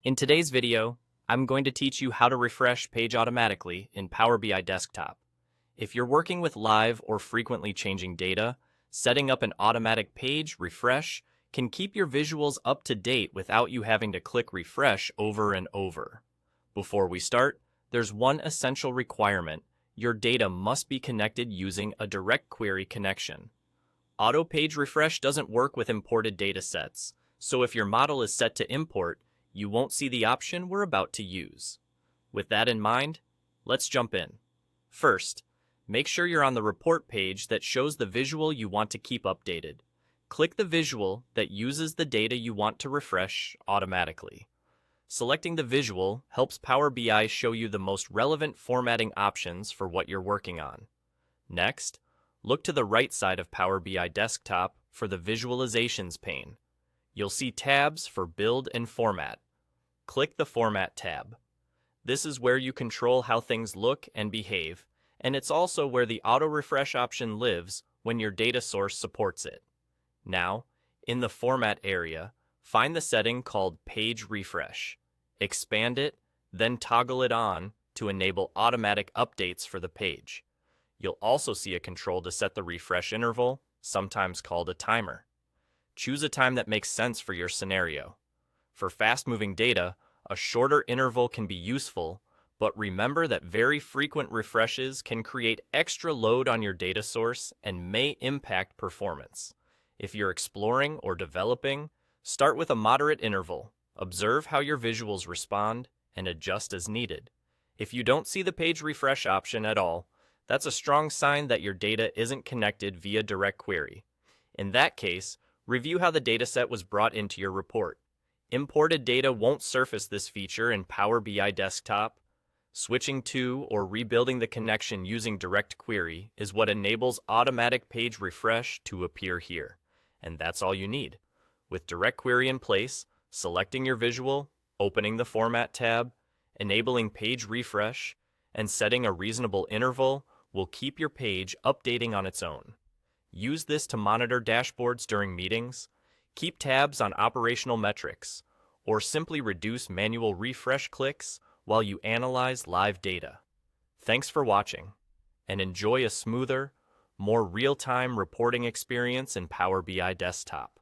In today's video, I'm going to teach you how to refresh page automatically in Power BI Desktop. If you're working with live or frequently changing data, setting up an automatic page refresh can keep your visuals up to date without you having to click refresh over and over. Before we start, there's one essential requirement. Your data must be connected using a DirectQuery connection. Auto page refresh doesn't work with imported data sets, so if your model is set to import, you won't see the option we're about to use. With that in mind, let's jump in. First, make sure you're on the report page that shows the visual you want to keep updated. Click the visual that uses the data you want to refresh automatically. Selecting the visual helps Power BI show you the most relevant formatting options for what you're working on. Next, look to the right side of Power BI Desktop for the Visualizations pane. You'll see tabs for Build and Format. Click the Format tab. This is where you control how things look and behave, and it's also where the auto refresh option lives when your data source supports it. Now, in the Format area, find the setting called Page Refresh. Expand it, then toggle it on to enable automatic updates for the page. You'll also see a control to set the refresh interval, sometimes called a timer. Choose a time that makes sense for your scenario. For fast-moving data, a shorter interval can be useful, but remember that very frequent refreshes can create extra load on your data source and may impact performance. If you're exploring or developing, start with a moderate interval, observe how your visuals respond, and adjust as needed. If you don't see the page refresh option at all, that's a strong sign that your data isn't connected via DirectQuery. In that case, review how the dataset was brought into your report. Imported data won't surface this feature in Power BI Desktop. Switching to or rebuilding the connection using DirectQuery is what enables automatic page refresh to appear here. And that's all you need. With DirectQuery in place, selecting your visual, opening the Format tab, enabling page refresh, and setting a reasonable interval will keep your page updating on its own. Use this to monitor dashboards during meetings, keep tabs on operational metrics, or simply reduce manual refresh clicks while you analyze live data. Thanks for watching, and enjoy a smoother, more real-time reporting experience in Power BI Desktop.